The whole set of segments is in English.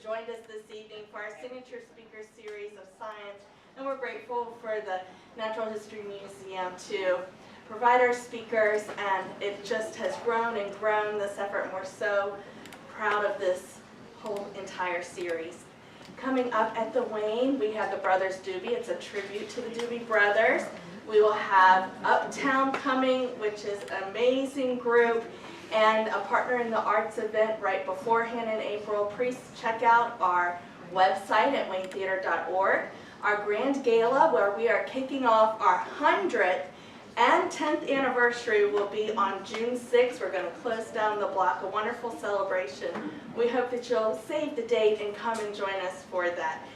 joined us this evening for our signature speaker series of science, and we're grateful for the Natural History Museum to provide our speakers, and it just has grown and grown, this effort, and we're so proud of this whole entire series. Coming up at the Wayne, we have the Brothers Doobie. It's a tribute to the Doobie Brothers. We will have Uptown coming, which is an amazing group, and a Partner in the Arts event right beforehand in April. Please check out our website at waynetheater.org. Our Grand Gala, where we are kicking off our 100th and 10th anniversary, will be on June 6th. We're going to close down the block, a wonderful celebration. We hope that you'll save the date and come and join us for that.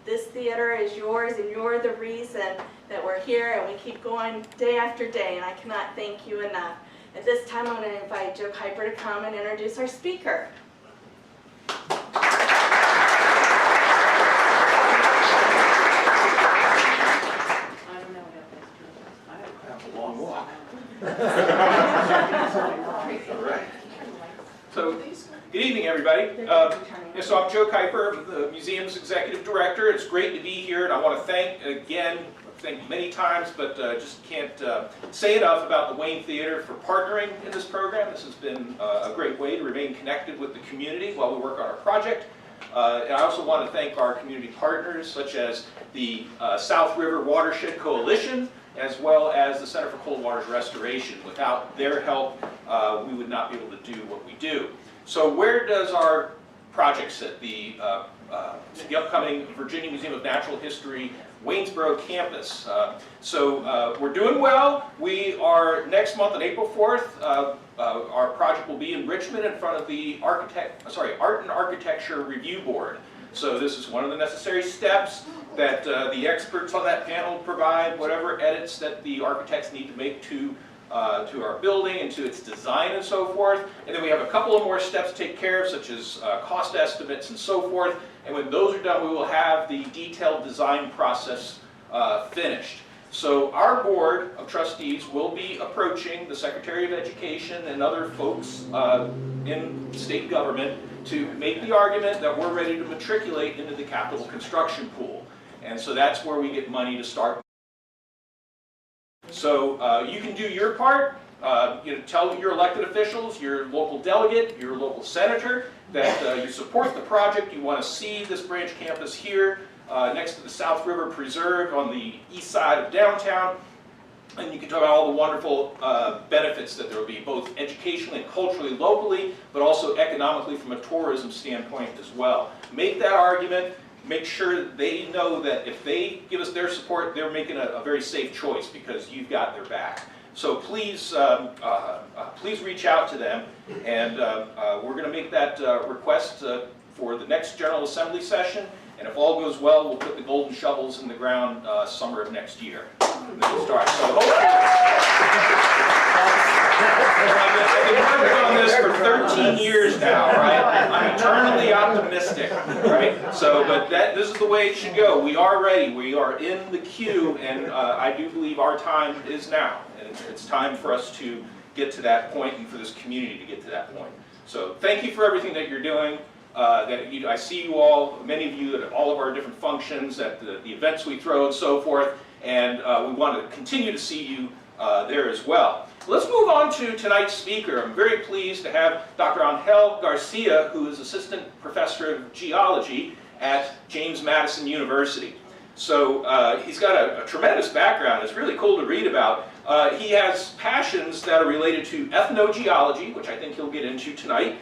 This theater is yours, and you're the reason that we're here, and we keep going day after day, and I cannot thank you enough. At this time, I'm going to invite Joe Kuiper to come and introduce our speaker. Long walk. All right. So, good evening, everybody. So I'm Joe Kuiper, the museum's executive director. It's great to be here, and I want to thank again. Thank many times, but just can't say enough about the Wayne Theater for partnering in this program. This has been a great way to remain connected with the community while we work on our project. And I also want to thank our community partners, such as the South River Watershed Coalition, as well as the Center for Cold Waters Restoration. Without their help, we would not be able to do what we do. So where does our project sit? The upcoming Virginia Museum of Natural History Waynesboro campus. So we're doing well. We are, next month on April 4th, our project will be in Richmond in front of the Art and Architecture Review Board. So this is one of the necessary steps that the experts on that panel provide whatever edits that the architects need to make to our building and to its design and so forth. And then we have a couple of more steps to take care of, such as cost estimates and so forth. And when those are done, we will have the detailed design process finished. So our board of trustees will be approaching the Secretary of Education and other folks in state government to make the argument that we're ready to matriculate into the capital construction pool. And so that's where we get money to start. So you can do your part. Tell your elected officials, your local delegate, your local senator that you support the project. You want to see this branch campus here next to the South River Preserve on the east side of downtown. And you can talk about all the wonderful benefits that there will be, both educationally and culturally locally, but also economically from a tourism standpoint as well. Make that argument. Make sure that they know that if they give us their support, they're making a very safe choice because you've got their back. So please, please reach out to them, and we're going to make that request for the next General Assembly session. And if all goes well, we'll put the golden shovels in the ground summer of next year. And then we'll start. So I've been working on this for 13 years now, right? I'm eternally optimistic, right? So, but this is the way it should go. We are ready. We are in the queue, and I do believe our time is now. And it's time for us to get to that point and for this community to get to that point. So thank you for everything that you're doing. I see you all, many of you at all of our different functions, at the events we throw and so forth, and we want to continue to see you there as well. Let's move on to tonight's speaker. I'm very pleased to have Dr. Ángel García, who is Assistant Professor of Geology at James Madison University. So he's got a tremendous background. It's really cool to read about. He has passions that are related to ethnogeology, which I think he'll get into tonight,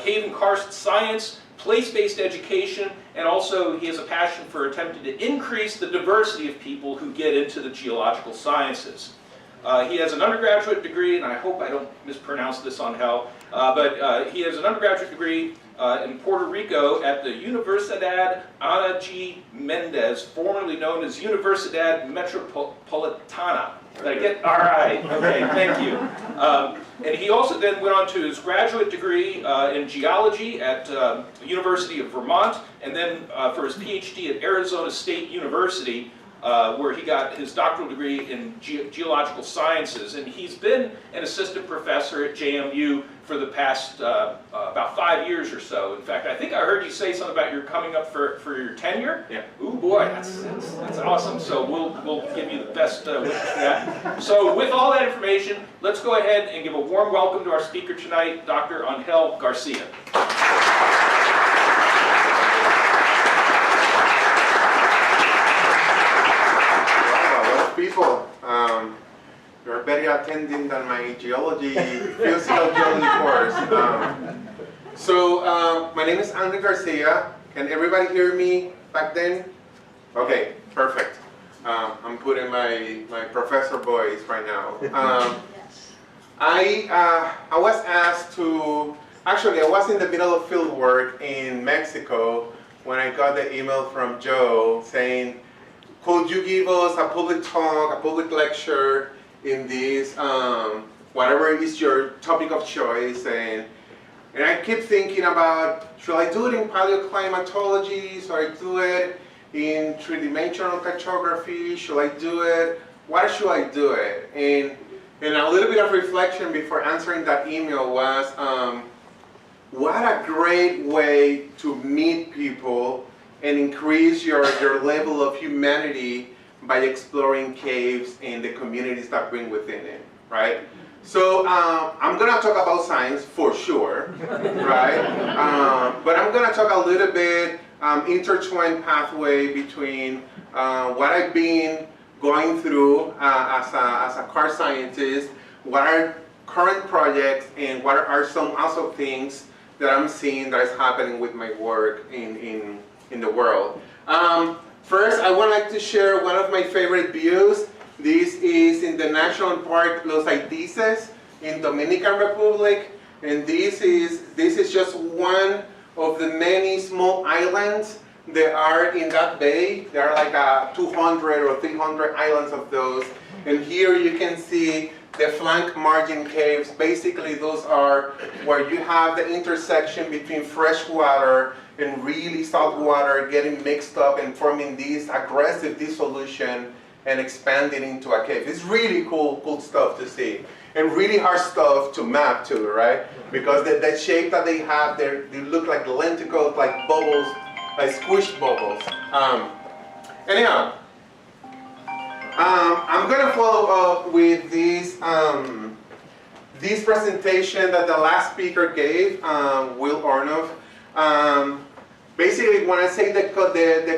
cave and karst science, place-based education, and also he has a passion for attempting to increase the diversity of people who get into the geological sciences. He has an undergraduate degree, and I hope I don't mispronounce this on hell, but he has an undergraduate degree in Puerto Rico at the Universidad Ana G. Mendez, formerly known as Universidad Metropolitana. Did I get? All right. Okay. Thank you. And he also then went on to his graduate degree in geology at the University of Vermont, and then for his PhD at Arizona State University, where he got his doctoral degree in geological sciences. And he's been an assistant professor at JMU for the past about 5 years or so. In fact, I think I heard you say something about you're coming up for your tenure. Yeah. Ooh boy, that's awesome. So we'll give you the best wishes for that. So with all that information, let's go ahead and give a warm welcome to our speaker tonight, Dr. Ángel García. People, you're better attending than my physical geology course. My name is Ángel García. Can everybody hear me back then? Okay, perfect. I'm putting my professor voice right now. I was asked to, actually I was in the middle of field work in Mexico when I got the email from Joe saying, could you give us a public talk, a public lecture in this, whatever is your topic of choice, and I keep thinking about, should I do it in paleoclimatology, should I do it in three-dimensional cartography, should I do it, why should I do it? And a little bit of reflection before answering that email was, what a great way to meet people and increase your level of humanity by exploring caves and the communities that bring within it, right? So I'm gonna talk about science for sure, right? But I'm gonna talk a little bit intertwined pathway between what I've been going through as a car scientist, what are current projects, and what are some also things that I'm seeing that is happening with my work in the world. First, I would like to share one of my favorite views. This is in the National Park Los Aidices in Dominican Republic, and this is just one of the many small islands that are in that bay. There are like 200 or 300 islands of those, and here you can see the flank margin caves. Basically, those are where you have the intersection between fresh water and really salt water getting mixed up and forming this aggressive dissolution and expanding into a cave. It's really cool stuff to see. And really hard stuff to map too, right? Because the shape that they have, they look like lenticels, like bubbles, like squished bubbles. Anyhow, I'm gonna follow up with this presentation that the last speaker gave, Will Arnold. Basically, when I say the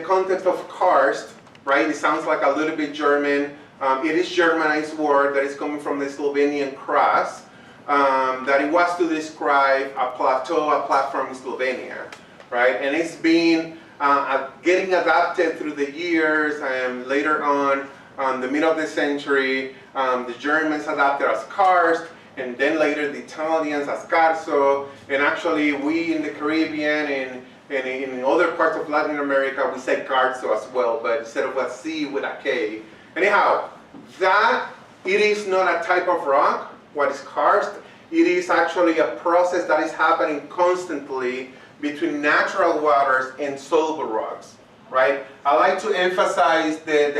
context of karst, right, it sounds like a little bit German. It is Germanized word that is coming from the Slovenian kras, that it was to describe a plateau, a platform in Slovenia, right? And it's been getting adapted through the years, and later on, the middle of the century, the Germans adapted as karst, and then later the Italians as carso, and actually we in the Caribbean and in other parts of Latin America we say carso as well, but instead of a C with a K. Anyhow, that it is not a type of rock, what is karst. It is actually a process that is happening constantly between natural waters and soluble rocks, right? I like to emphasize the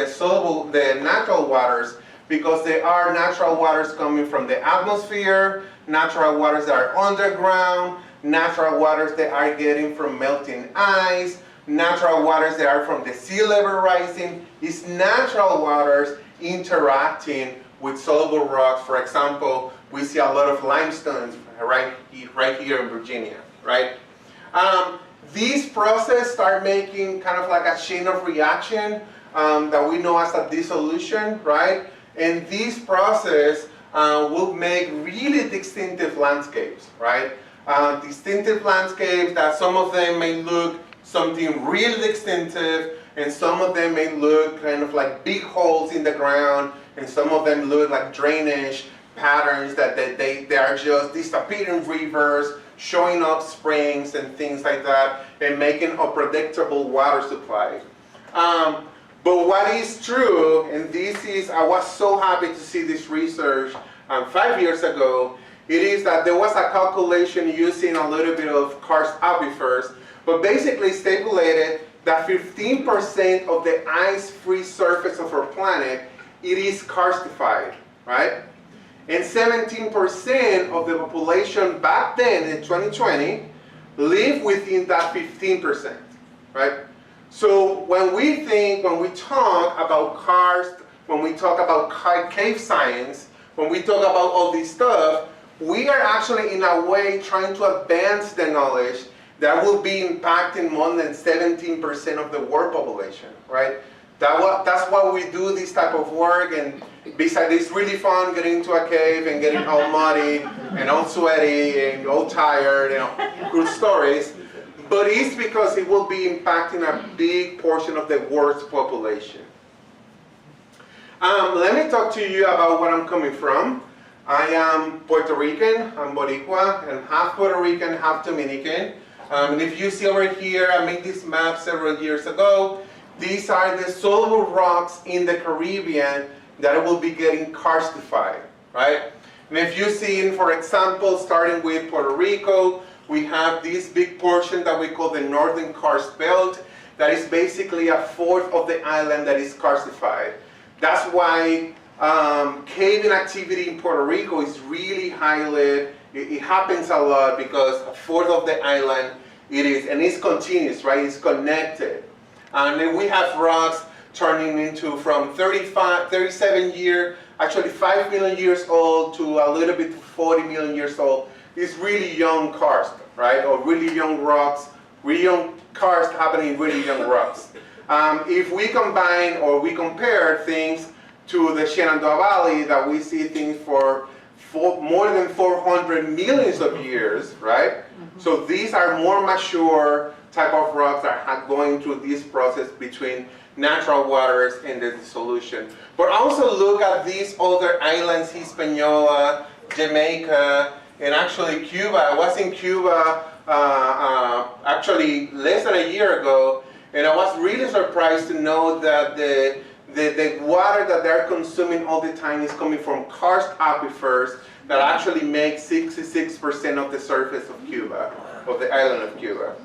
natural waters because there are natural waters coming from the atmosphere, natural waters that are underground, natural waters that are getting from melting ice, natural waters that are from the sea level rising. It's natural waters interacting with soluble rocks. For example, we see a lot of limestones right here in Virginia, right? These processes start making kind of like a chain of reaction that we know as a dissolution, right? And this process will make really distinctive landscapes, right? Distinctive landscapes that some of them may look something really distinctive, and some of them may look kind of like big holes in the ground, and some of them look like drainage patterns that they are just disappearing rivers, showing up springs and things like that, and making a predictable water supply. But what is true, and this is, I was so happy to see this research 5 years ago, it is that there was a calculation using a little bit of karst aquifers, but basically stipulated that 15% of the ice-free surface of our planet, it is karstified, right? And 17% of the population back then in 2020 live within that 15%, right? So when we talk about karst, when we talk about cave science, when we talk about all this stuff, we are actually in a way trying to advance the knowledge that will be impacting more than 17% of the world population, right? That's why we do this type of work, and besides it's really fun getting into a cave and getting all muddy and all sweaty and all tired, good stories. But it's because it will be impacting a big portion of the world's population. Let me talk to you about where I'm coming from. I am Puerto Rican, I'm Boricua, and half Puerto Rican, half Dominican. And if you see over here, I made this map several years ago. These are the soluble rocks in the Caribbean that will be getting karstified, right? And if you see, for example, starting with Puerto Rico, we have this big portion that we call the Northern Karst Belt. That is basically a fourth of the island that is karstified. That's why caving activity in Puerto Rico is really highly, it happens a lot because a fourth of the island it is, and it's continuous, right? It's connected. And then we have rocks turning into from 37 years, actually 5 million years old to a little bit 40 million years old. It's really young karst, right? Or really young rocks, really young karst happening in really young rocks. If we combine or we compare things to the Shenandoah Valley, that we see things for more than 400 millions of years, right? Mm-hmm. So these are more mature type of rocks that are going through this process between natural waters and the dissolution. But also look at these other islands, Hispaniola, Jamaica, and actually Cuba. I was in Cuba actually less than a year ago, and I was really surprised to know that the water that they're consuming all the time is coming from karst aquifers that actually make 66% of the surface of Cuba, of the island of Cuba.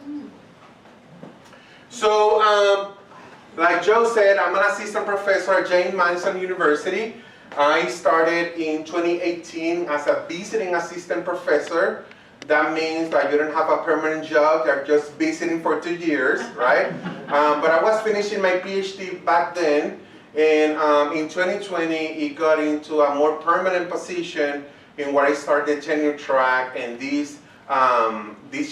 So, like Joe said, I'm an assistant professor at Madison University. I started in 2018 as a visiting assistant professor. That means that you don't have a permanent job, you're just visiting for 2 years, right? But I was finishing my PhD back then, and in 2020, it got into a more permanent position in where I started tenure track, and this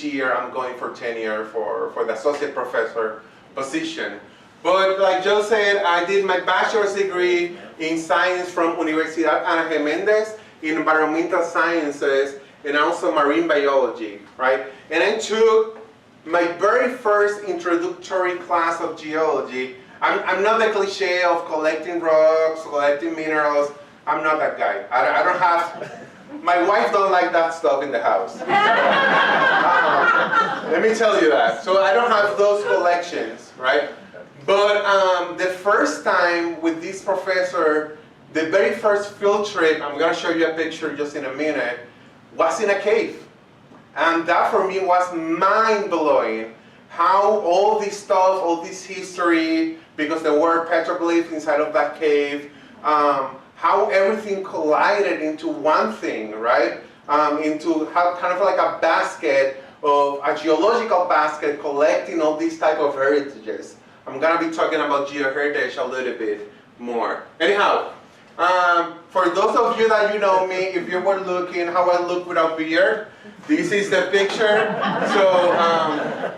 year I'm going for tenure for the associate professor position. But like Joe said, I did my bachelor's degree in science from Universidad Ana Geméndez in environmental sciences and also marine biology, right? And I took my very first introductory class of geology. I'm not the cliche of collecting rocks, collecting minerals. I'm not that guy. I don't have, my wife don't like that stuff in the house. Let me tell you that. So I don't have those collections, right? But the first time with this professor, the very first field trip, I'm gonna show you a picture just in a minute, was in a cave. And that for me was mind-blowing. How all this stuff, all this history, because there were petroglyphs inside of that cave, how everything collided into one thing, right? Into how kind of like a basket, of a geological basket collecting all these type of heritages. I'm gonna be talking about geoheritage a little bit more. Anyhow, for those of you that you know me, if you were looking how I look without beard, this is the picture. So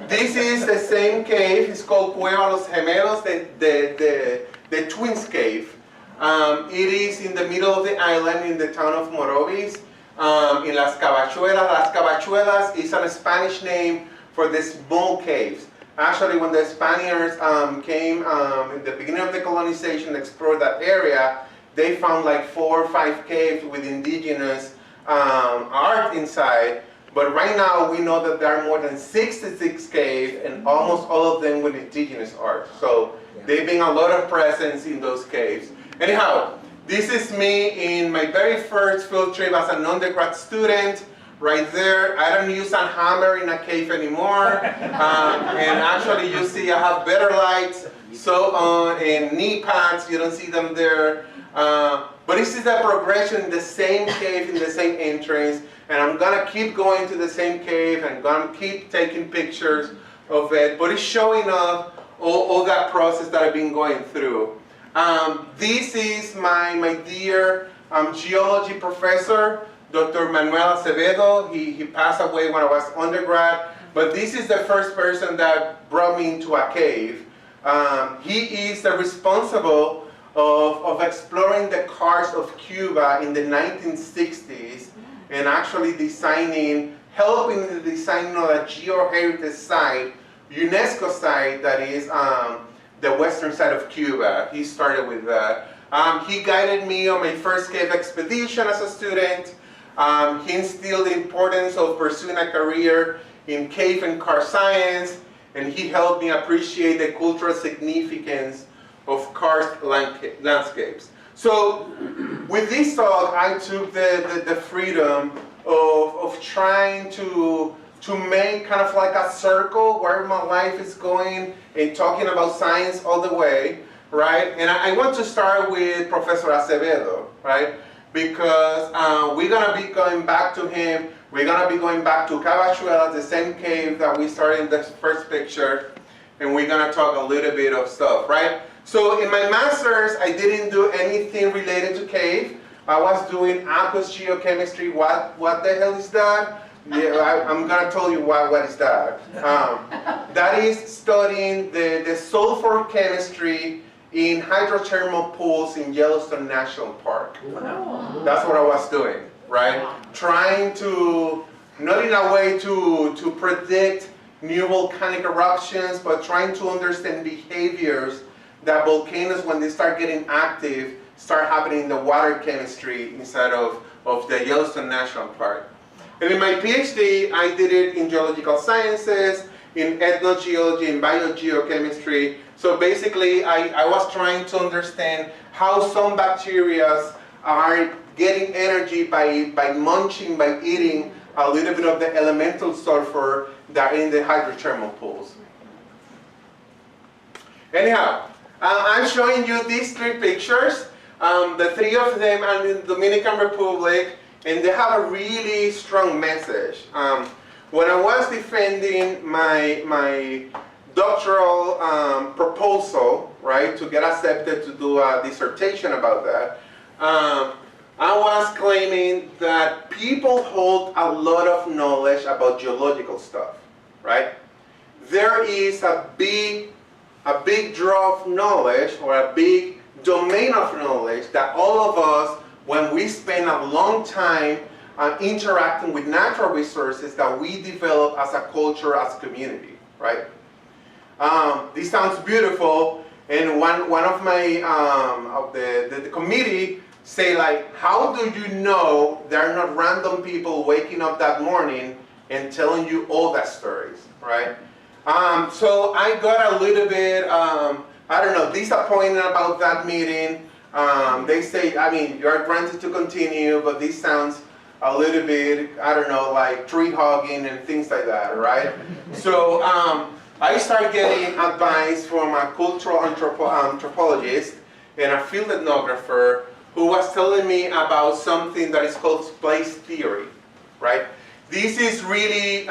this is the same cave. It's called Cueva Los Gemelos, the Twins Cave. It is in the middle of the island in the town of Morovis, in Las Cabachuelas. Las Cabachuelas is a Spanish name for the small caves. Actually, when the Spaniards came in the beginning of the colonization and explored that area, they found like 4 or 5 caves with indigenous art inside. But right now, we know that there are more than 66 caves, and almost all of them with indigenous art. So they've been a lot of presence in those caves. Anyhow, this is me in my very first field trip as an undergrad student. Right there, I don't use a hammer in a cave anymore. And actually, you see I have better lights, so on, and knee pads, you don't see them there. But this is the progression in the same cave, in the same entrance, and I'm gonna keep going to the same cave, and I'm gonna keep taking pictures of it, but it's showing off all that process that I've been going through. This is my dear geology professor, Dr. Manuel Acevedo. He passed away when I was undergrad, but this is the first person that brought me into a cave. He is the responsible of exploring the karst of Cuba in the 1960s and actually helping the design of a geoheritage site, UNESCO site that is the western side of Cuba. He started with that. He guided me on my first cave expedition as a student. He instilled the importance of pursuing a career in cave and karst science, and he helped me appreciate the cultural significance of karst landscapes. So with this talk, I took the freedom of trying to make kind of like a circle where my life is going and talking about science all the way, right? And I want to start with Professor Acevedo, right? Because we're gonna be going back to him. We're gonna be going back to Cabachuela, the same cave that we started in the first picture, and we're gonna talk a little bit of stuff, right? So in my master's, I didn't do anything related to cave. I was doing aqueous geochemistry. What the hell is that? Yeah, I'm gonna tell you what is that. That is studying the sulfur chemistry in hydrothermal pools in Yellowstone National Park. Wow. That's what I was doing, right? Trying to, not in a way to predict new volcanic eruptions, but trying to understand behaviors that volcanoes, when they start getting active, start happening in the water chemistry inside of the Yellowstone National Park. And in my PhD, I did it in geological sciences, in ethnogeology, in biogeochemistry. So basically, I was trying to understand how some bacteria are getting energy by munching, by eating a little bit of the elemental sulfur that are in the hydrothermal pools. Anyhow, I'm showing you these three pictures. The three of them are in the Dominican Republic, and they have a really strong message. When I was defending my doctoral proposal, right, to get accepted to do a dissertation about that, I was claiming that people hold a lot of knowledge about geological stuff, right? There is a big draw of knowledge, or a big domain of knowledge that all of us, when we spend a long time interacting with natural resources, that we develop as a culture, as a community, right? This sounds beautiful, and one of my of the committee say, like, how do you know there are not random people waking up that morning and telling you all that stories, right? So I got a little bit, I don't know, disappointed about that meeting. They say, I mean, you're granted to continue, but this sounds a little bit, I don't know, like tree hogging and things like that, right? So I started getting advice from a cultural anthropologist and a field ethnographer who was telling me about something that is called place theory, right? This is really,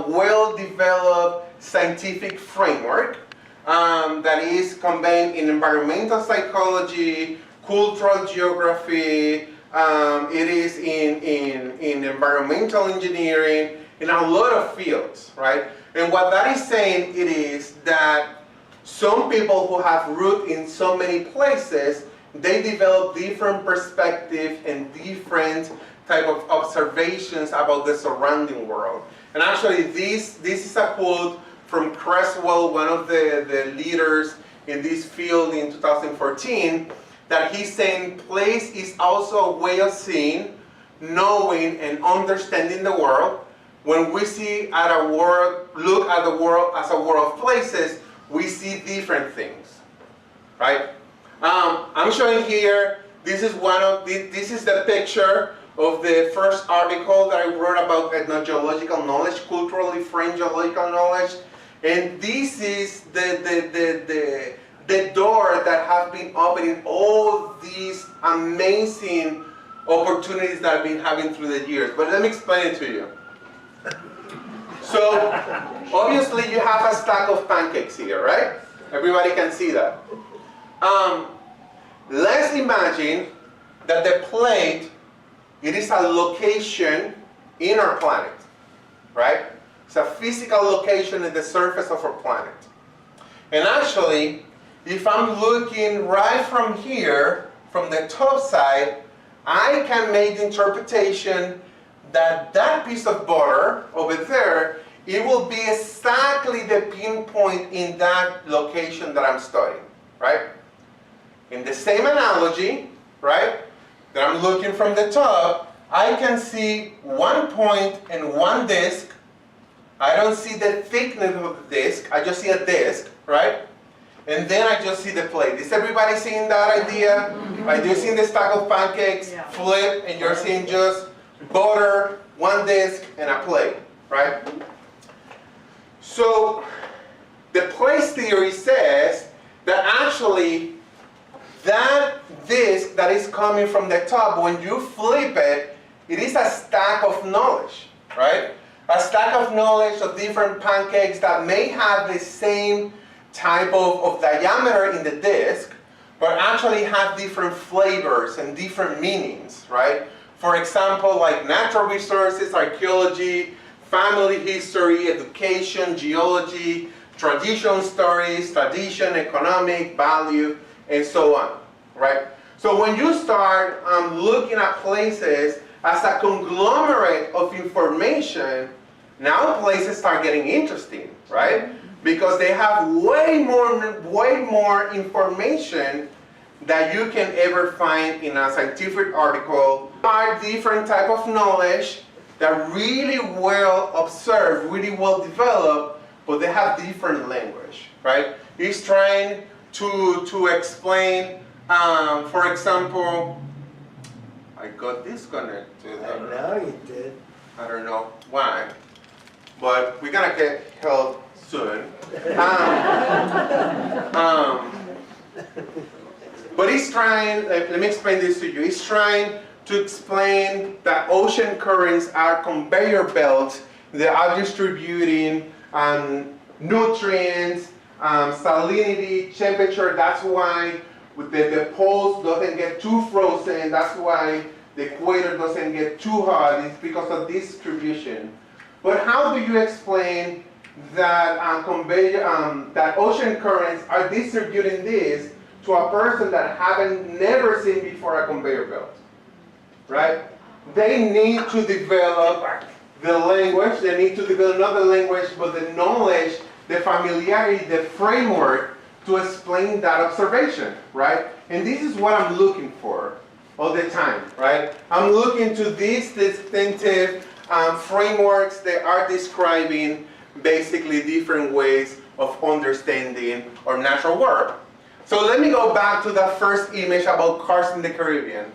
well-developed scientific framework that is combined in environmental psychology, cultural geography, it is in environmental engineering, in a lot of fields, right? And what that is saying, it is that some people who have roots in so many places, they develop different perspectives and different type of observations about the surrounding world. And actually this is a quote from Creswell, one of the leaders in this field in 2014, that he's saying place is also a way of seeing, knowing, and understanding the world. When we see look at the world as a world of places, we see different things, right? I'm showing here, this is the picture of the first article that I wrote about ethnogeological knowledge, culturally framed geological knowledge, and this is the the door that have been opening all these amazing opportunities that I've been having through the years. But let me explain it to you. So, obviously you have a stack of pancakes here, right? Everybody can see that. Let's imagine that the plate, it is a location in our planet, right? It's a physical location in the surface of our planet. And actually, if I'm looking right from here, from the top side, I can make the interpretation that that piece of butter over there, it will be exactly the pinpoint in that location that I'm studying, right? In the same analogy, right, that I'm looking from the top, I can see one point and one disk. I don't see the thickness of the disk, I just see a disk, right? And then I just see the plate. Is everybody seeing that idea? Right, you're seeing the stack of pancakes, flip, and you're seeing just butter, one disk, and a plate, right? So, the place theory says that actually, that disk that is coming from the top, when you flip it, it is a stack of knowledge, right? A stack of knowledge of different pancakes that may have the same type of diameter in the disk, but actually have different flavors and different meanings, right? For example, like natural resources, archaeology, family history, education, geology, tradition stories, tradition, economic, value, and so on, right? So when you start looking at places as a conglomerate of information, now places start getting interesting, right? Because they have way more information that you can ever find in a scientific article. There are different type of knowledge that really well observed, really well developed, but they have different language, right? He's trying to explain, for example, I got disconnected. I know you did. I don't know why, but we're gonna get help soon. But he's trying, let me explain this to you. He's trying to explain that ocean currents are conveyor belts that are distributing nutrients, salinity, temperature. That's why the poles doesn't get too frozen. That's why the equator doesn't get too hot. It's because of this distribution. But how do you explain that that ocean currents are distributing this to a person that haven't never seen before a conveyor belt, right? They need to develop the language, they need to develop not the language, but the knowledge, the familiarity, the framework to explain that observation, right? And this is what I'm looking for all the time, right? I'm looking to these distinctive frameworks that are describing basically different ways of understanding our natural world. So let me go back to that first image about cars in the Caribbean.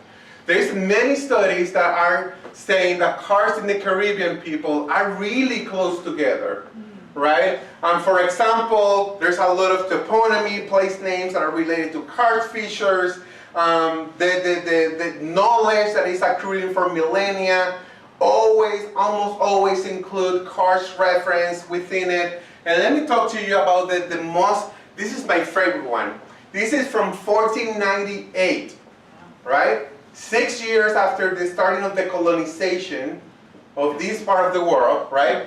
There's many studies that are saying that cars in the Caribbean people are really close together, right? For example, there's a lot of toponymy, place names that are related to karst features, the knowledge that is accruing for millennia, almost always include karst reference within it. And let me talk to you about the most, this is my favorite one. This is from 1498, right? 6 years after the starting of the colonization of this part of the world, right?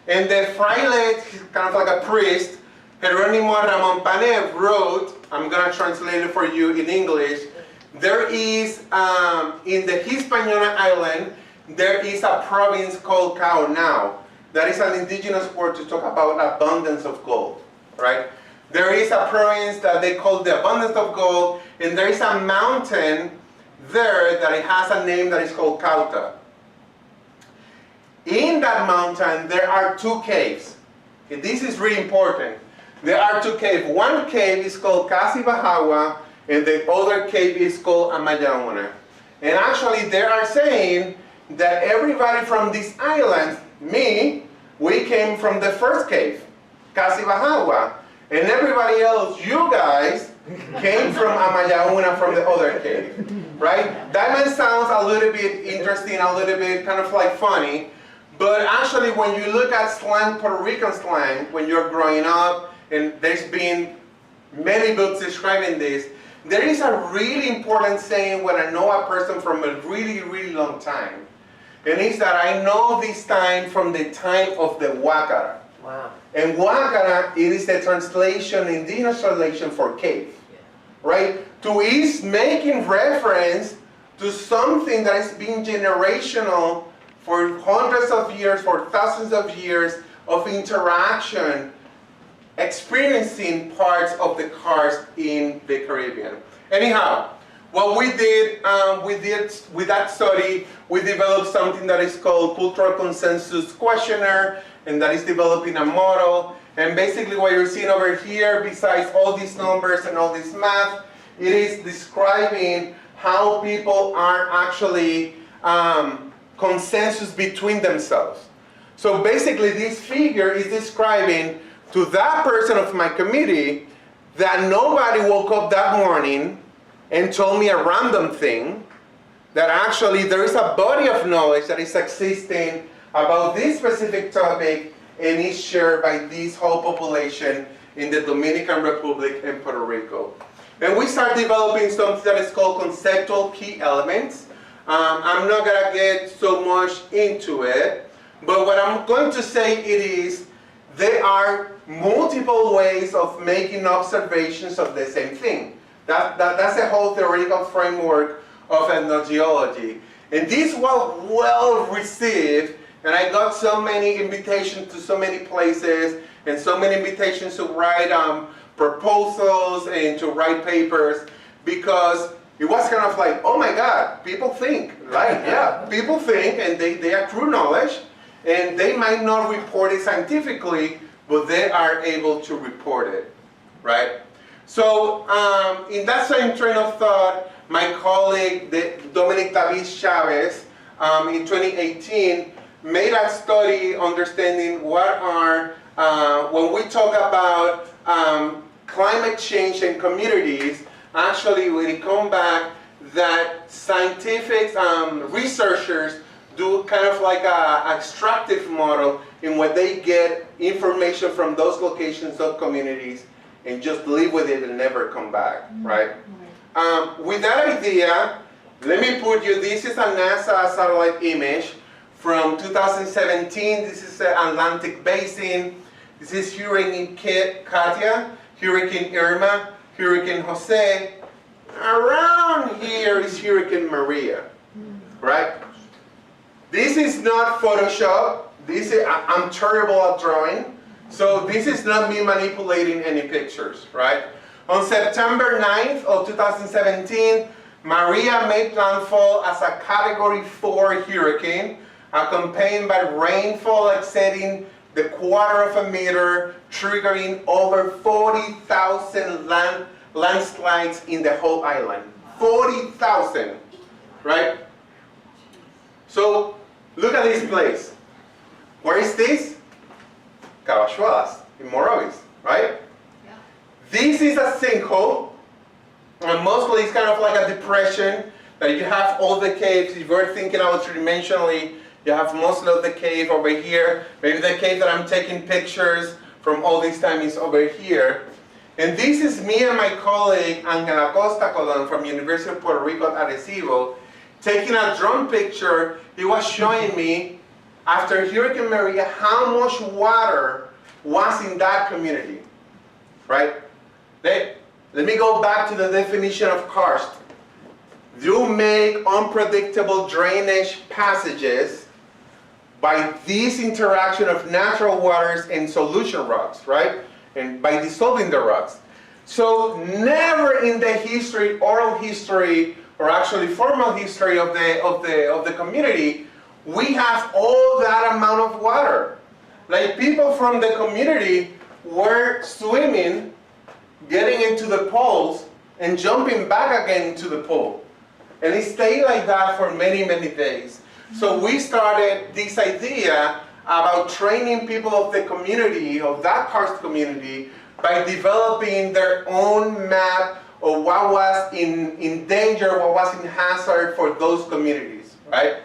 And the fraile, kind of like a priest, Jerónimo Ramón Panet wrote, I'm going to translate it for you in English, there is, in the Hispaniola island, there is a province called Caonao. That is an indigenous word to talk about abundance of gold, right? There is a province that they call the abundance of gold, and there is a mountain there that it has a name that is called Cauta. In that mountain, there are two caves. And this is really important. There are two caves. One cave is called Casibajawa, and the other cave is called Amayaona. And actually, they are saying that everybody from these islands, we came from the first cave, Casibajawa. And everybody else, you guys, came from Amayauna, from the other cave, right? That might sound a little bit interesting, a little bit kind of like funny, but actually when you look at slang, Puerto Rican slang, when you're growing up, and there's been many books describing this, there is a really important saying when I know a person from a really, really long time. And it's that I know this time from the time of the Huacara. Wow. And Huacara, it is the translation, indigenous translation for cave, right? To is making reference to something that has been generational for hundreds of years, for thousands of years of interaction, experiencing parts of the karst in the Caribbean. Anyhow, what we did with that study, we developed something that is called Cultural Consensus Questionnaire, and that is developing a model. And basically what you're seeing over here, besides all these numbers and all this math, it is describing how people are actually consensus between themselves. So basically this figure is describing to that person of my committee that nobody woke up that morning and told me a random thing, that actually there is a body of knowledge that is existing about this specific topic and is shared by this whole population in the Dominican Republic and Puerto Rico. And we start developing something that is called conceptual key elements. I'm not gonna get so much into it, but what I'm going to say it is, there are multiple ways of making observations of the same thing. That's the whole theoretical framework of ethnogeology. And this was well received, and I got so many invitations to so many places, and so many invitations to write proposals and to write papers, because it was kind of like, oh my God, people think, right? Yeah, people think, and they accrue knowledge, and they might not report it scientifically, but they are able to report it, right? So in that same train of thought, my colleague, Dominic David Chavez, in 2018, made a study understanding what are, when we talk about climate change and communities, actually we come back that scientific researchers do kind of like a extractive model in what they get information from those locations, those communities, and just live with it and never come back, right? With that idea, let me put you, this is a NASA satellite image from 2017. This is the Atlantic Basin. This is Hurricane Katia, Hurricane Irma, Hurricane Jose. Around here is Hurricane Maria, right? This is not Photoshop. I'm terrible at drawing. So this is not me manipulating any pictures, right? On September 9th of 2017, Maria made landfall as a Category 4 hurricane, accompanied by rainfall exceeding the 1/4 meter, triggering over 40,000 landslides in the whole island. 40,000, right? So look at this place. Where is this? Cabachuelas, in Morovis, right? Yeah. This is a sinkhole, and mostly it's kind of like a depression that you have all the caves. If you're thinking about three-dimensionally, you have most of the cave over here. Maybe the cave that I'm taking pictures from all this time is over here. And this is me and my colleague, Ángel Acosta Colon from University of Puerto Rico at Arecibo, taking a drone picture. He was showing me, after Hurricane Maria, how much water was in that community, right? Let me go back to the definition of karst. You make unpredictable drainage passages by this interaction of natural waters and solution rocks, right? And by dissolving the rocks. So never in the history, oral history, or actually formal history of the community, we have all that amount of water. Like people from the community were swimming, getting into the pools, and jumping back again into the pool. And it stayed like that for many, many days. So we started this idea about training people of the community, of that karst community, by developing their own map of what was in danger, what was in hazard for those communities, right?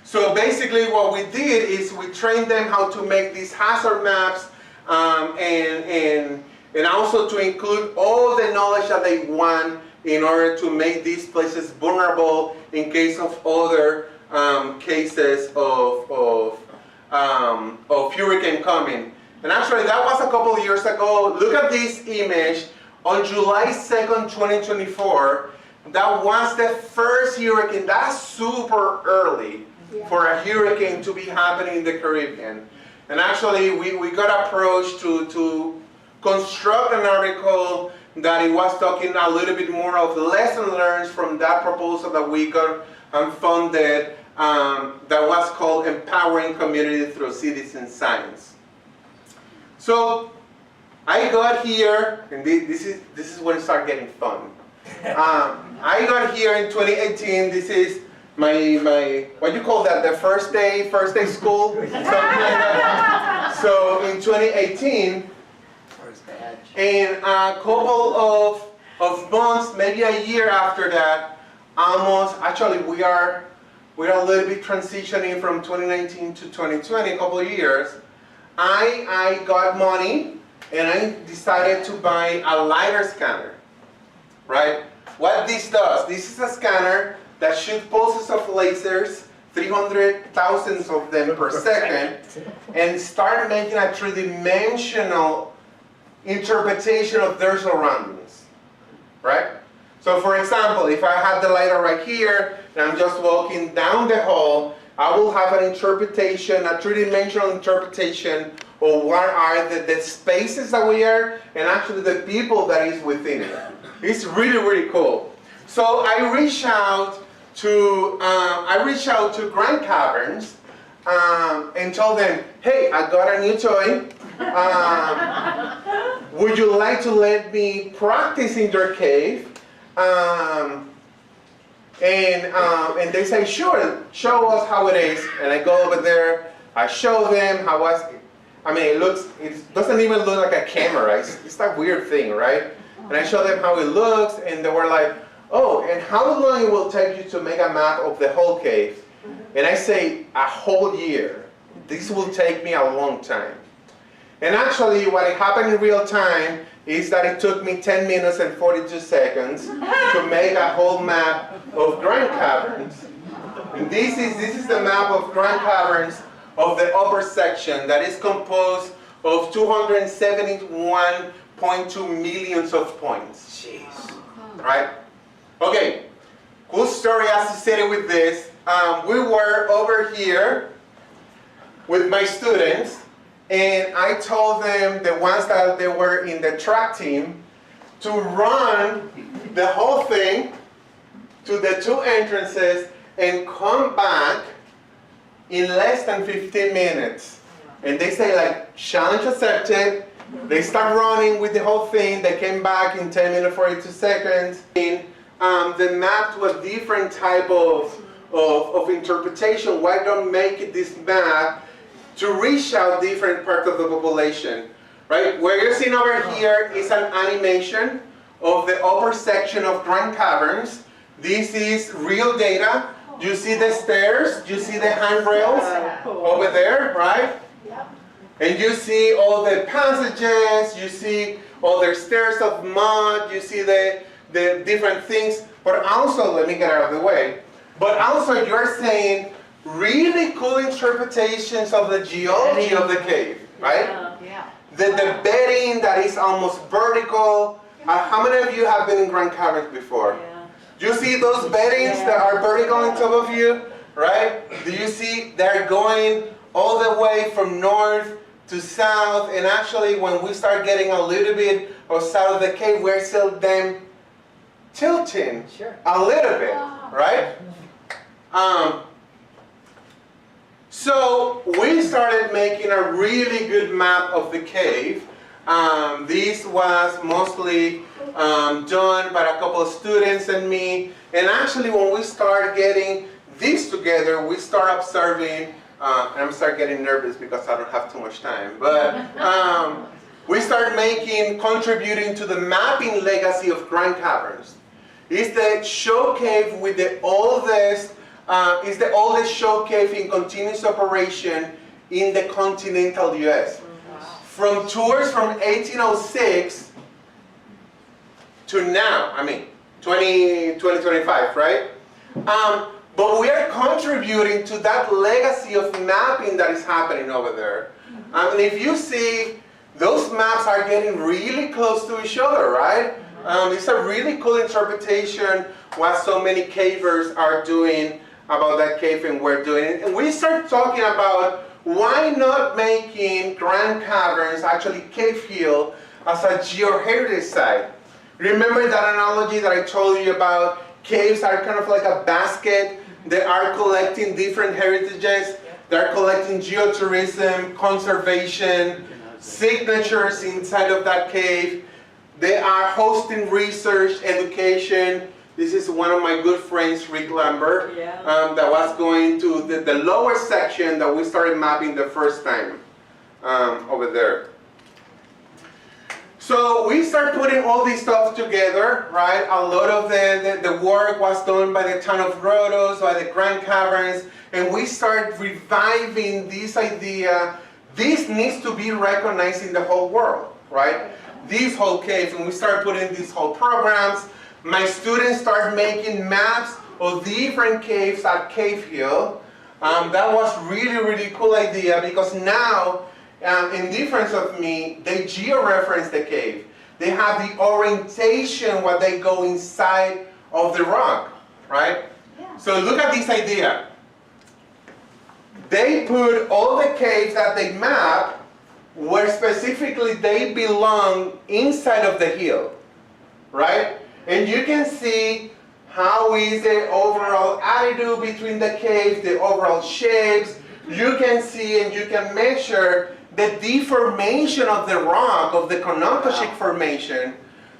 So basically what we did is we trained them how to make these hazard maps and also to include all the knowledge that they want in order to make these places vulnerable in case of other cases of hurricane coming. And actually that was a couple of years ago. Look at this image. On July 2nd, 2024, that was the first hurricane. That's super early for a hurricane to be happening in the Caribbean. And actually we got approached to construct an article that it was talking a little bit more of the lesson learned from that proposal that we got funded that was called Empowering Community Through Citizen Science. So I got here, and this is when it started getting fun. I got here in 2018. This is my what do you call that? The first day school, something like that. So in 2018, and a couple of months, maybe a year after that, actually we are a little bit transitioning from 2019 to 2020, a couple of years. I got money and I decided to buy a LiDAR scanner, right? What this does, this is a scanner that shoots pulses of lasers, 300,000 of them per second, and start making a three-dimensional interpretation of their surroundings, right? So for example, if I have the LiDAR right here, and I'm just walking down the hall, I will have an interpretation, a three-dimensional interpretation of what are the spaces that we are, and actually the people that is within it. It's really, really cool. So I reached out to Grand Caverns and told them, hey, I got a new toy. Would you like to let me practice in your cave? And they say, sure, show us how it is. And I go over there, I show them how it doesn't even look like a camera. It's that weird thing, right? And I show them how it looks, and they were like, oh, and how long it will take you to make a map of the whole cave? And I say, a whole year. This will take me a long time. And actually, what happened in real time is that it took me 10 minutes and 42 seconds to make a whole map of Grand Caverns. And this is the map of Grand Caverns of the upper section that is composed of 271.2 million of points. Jeez. Right? Okay, cool story associated with this. We were over here with my students, and I told them, the ones that they were in the track team, to run the whole thing to the two entrances and come back in less than 15 minutes. And they say, like, challenge accepted. They start running with the whole thing. They came back in 10 minutes, 42 seconds. They mapped to a different type of interpretation. Why don't make this map to reach out different parts of the population, right? What you're seeing over here is an animation of the upper section of Grand Caverns. This is real data. You see the stairs, you see the handrails over there, right? And you see all the passages, you see all the stairs of mud, you see the different things, but also, let me get out of the way, but also you're saying really cool interpretations of the geology of the cave, right? Yeah. The bedding that is almost vertical. How many of you have been in Grand Caverns before? Yeah. Do you see those beddings that are vertical on top of you, right? Do you see they're going all the way from north to south, and actually when we start getting a little bit of south of the cave, we're still them tilting a little bit, right? So we started making a really good map of the cave. This was mostly done by a couple of students and me. And actually when we start getting this together, we start observing, and I'm start getting nervous because I don't have too much time, but we start contributing to the mapping legacy of Grand Caverns. It's the show cave with the oldest, it's the oldest show cave in continuous operation in the continental US. From tours from 1806 to now, 2025, right? But we are contributing to that legacy of mapping that is happening over there. And if you see, those maps are getting really close to each other, right? It's a really cool interpretation what so many cavers are doing about that cave and we're doing it. And we start talking about why not making Grand Caverns, actually Cave Hill, as a geoheritage site. Remember that analogy that I told you about? Caves are kind of like a basket. They are collecting different heritages. They're collecting geotourism, conservation, signatures inside of that cave. They are hosting research, education. This is one of my good friends, Rick Lambert, that was going to the lower section that we started mapping the first time over there. So we start putting all this stuff together, right? A lot of the work was done by the town of Grottos, by the Grand Caverns, and we start reviving this idea. This needs to be recognized in the whole world, right? These whole caves, and we start putting these whole programs. My students start making maps of different caves at Cave Hill. That was really cool idea because now, in difference of me, they geo-reference the cave. They have the orientation when they go inside of the rock, right? Yeah. So look at this idea. They put all the caves that they map where specifically they belong inside of the hill, right? And you can see how is the overall attitude between the caves, the overall shapes. You can see and you can measure the deformation of the rock, of the Conococheague Formation,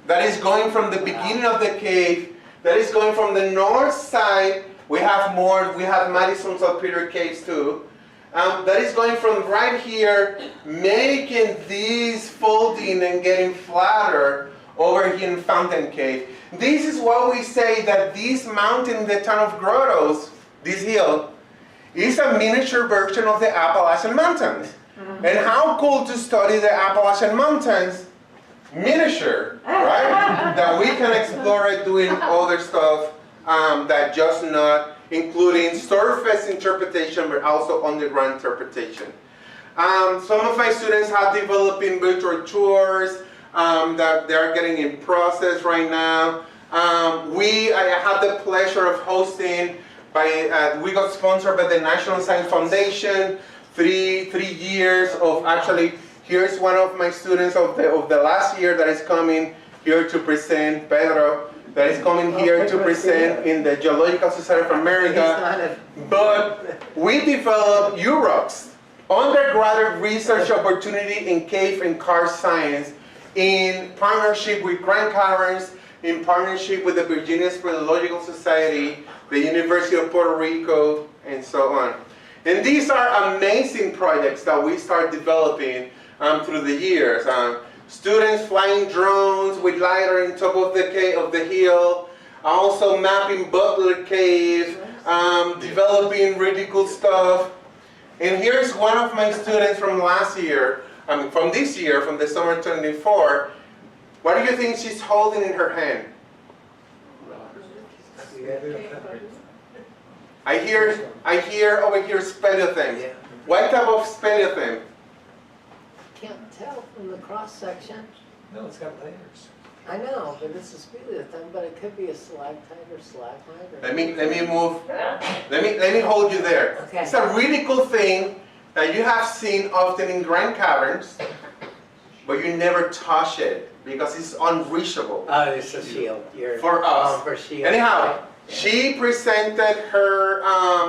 that is going from the beginning of the cave, that is going from the north side. We have Madison Saltpeter caves too. That is going from right here, making these folding and getting flatter over here in Fountain Cave. This is why we say that this mountain in the town of Grottos, this hill, is a miniature version of the Appalachian Mountains. Mm-hmm. And how cool to study the Appalachian Mountains miniature, right? That we can explore it doing other stuff that just not including surface interpretation, but also underground interpretation. Some of my students have developing virtual tours that they're getting in process right now. I had the pleasure of hosting, we got sponsored by the National Science Foundation, three years of actually, here's one of my students of the last year that is coming here to present, Pedro, that is coming here to present in the Geological Society of America. But we developed Europe's undergraduate research opportunity in cave and karst science in partnership with Grand Caverns, in partnership with the Virginia Speleological Society, the University of Puerto Rico, and so on. And these are amazing projects that we start developing through the years. Students flying drones with LiDAR on top of the hill, also mapping Butler Cave, developing really cool stuff. And here's one of my students from last year, from this year, from the summer 24. What do you think she's holding in her hand? I hear over here speleothem. What type of speleothem? Can't tell from the cross section. No, it's got layers. I know, but it's a speleothem, but it could be a stalactite or stalagmite. Let me move. Let me hold you there. Okay. It's a really cool thing that you have seen often in Grand Caverns, but you never touch it because it's unreachable. Oh, it's a shield. For us. For shield. Anyhow, she presented her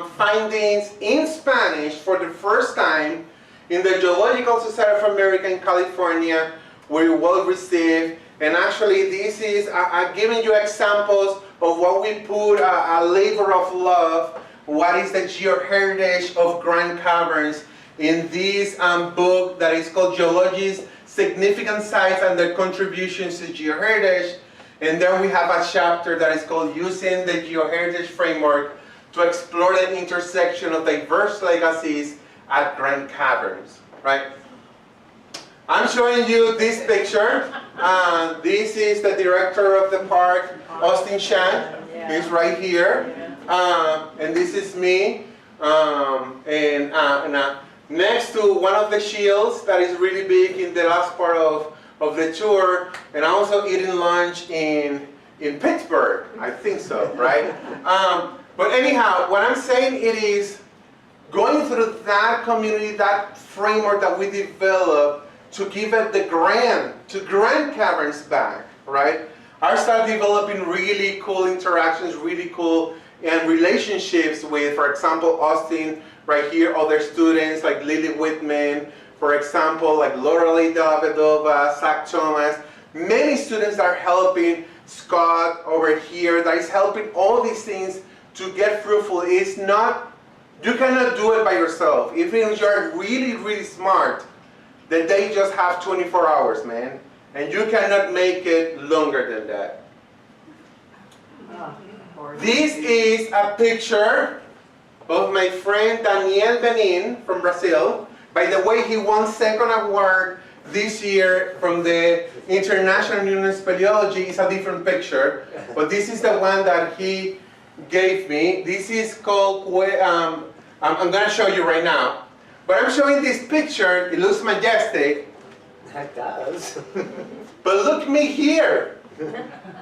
findings in Spanish for the first time in the Geological Society of America in California. We're well received. And actually, this is, I'm giving you examples of what we put a labor of love, what is the geoheritage of Grand Caverns in this book that is called Geology's significant sites and their contributions to geoheritage. And then we have a chapter that is called Using the Geoheritage Framework to Explore the Intersection of Diverse Legacies at Grand Caverns, right? I'm showing you this picture. This is the director of the park, Austin Shan. He's right here. And this is me. Next to one of the shields that is really big in the last part of the tour, and I'm also eating lunch in Pittsburgh, I think so, right? But anyhow, what I'm saying it is going through that community, that framework that we developed to give it the Grand Caverns back, right? I started developing really cool interactions, really cool and relationships with, for example, Austin, right here, other students like Lily Whitman, for example, like Lorelei Della Vedova, Zach Thomas, many students are helping, Scott over here, that is helping all these things to get fruitful. It's not, you cannot do it by yourself. Even if you're really, really smart, the day just have 24 hours, man. And you cannot make it longer than that. This is a picture of my friend Daniel Benin from Brazil. By the way, he won second award this year from the International Union of Speleology. It's a different picture, but this is the one that he gave me. This is called, I'm going to show you right now. But I'm showing this picture, it looks majestic. That does. But look me here.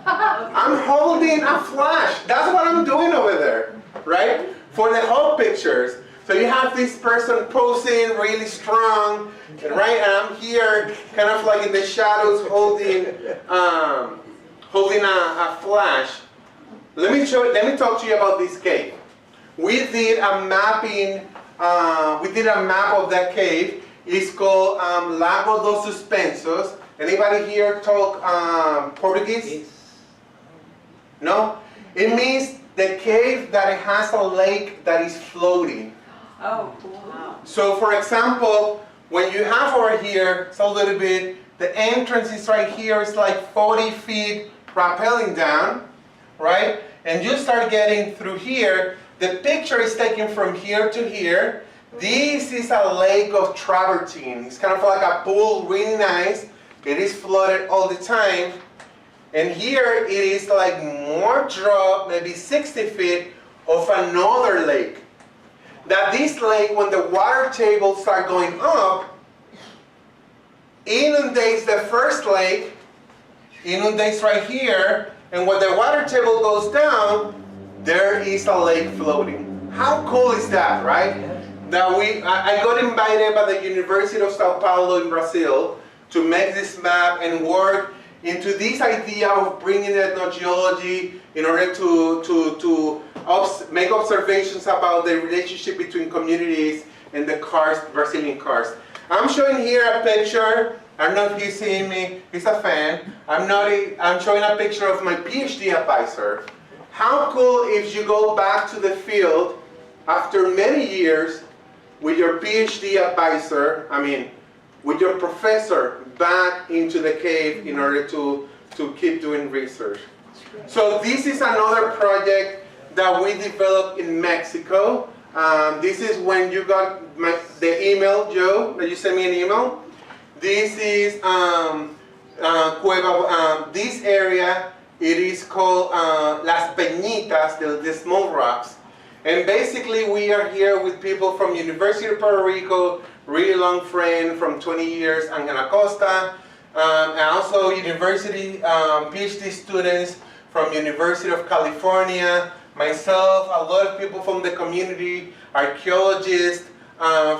I'm holding a flash. That's what I'm doing over there, right? For the whole pictures. So you have this person posing really strong, right? And I'm here, kind of like in the shadows, holding a flash. Let me talk to you about this cave. We did a mapping. We did a map of that cave. It's called Lago dos Suspensos. Anybody here talk Portuguese? No? It means the cave that it has a lake that is floating. Oh, cool. So for example, when you have over here, it's a little bit, the entrance is right here, it's like 40 feet rappelling down, right? And you start getting through here, the picture is taken from here to here. This is a lake of travertine. It's kind of like a pool, really nice. It is flooded all the time. And here it is like more drop, maybe 60 feet of another lake. That this lake, when the water table starts going up, inundates the first lake, inundates right here, and when the water table goes down, there is a lake floating. How cool is that, right? That I got invited by the University of Sao Paulo in Brazil to make this map and work into this idea of bringing ethnogeology in order to make observations about the relationship between communities and the karst, Brazilian karst. I'm showing here a picture. I don't know if he's seeing me. He's a fan. I'm showing a picture of my PhD advisor. How cool if you go back to the field after many years with your PhD advisor, with your professor back into the cave in order to keep doing research. So this is another project that we developed in Mexico. This is when you got the email, Joe, that you sent me an email. This is Cueva, this area, it is called Las Peñitas, the small rocks. And basically we are here with people from University of Puerto Rico, really long friend from 20 years, Ángel Acosta, and also university PhD students from University of California, myself, a lot of people from the community, archaeologists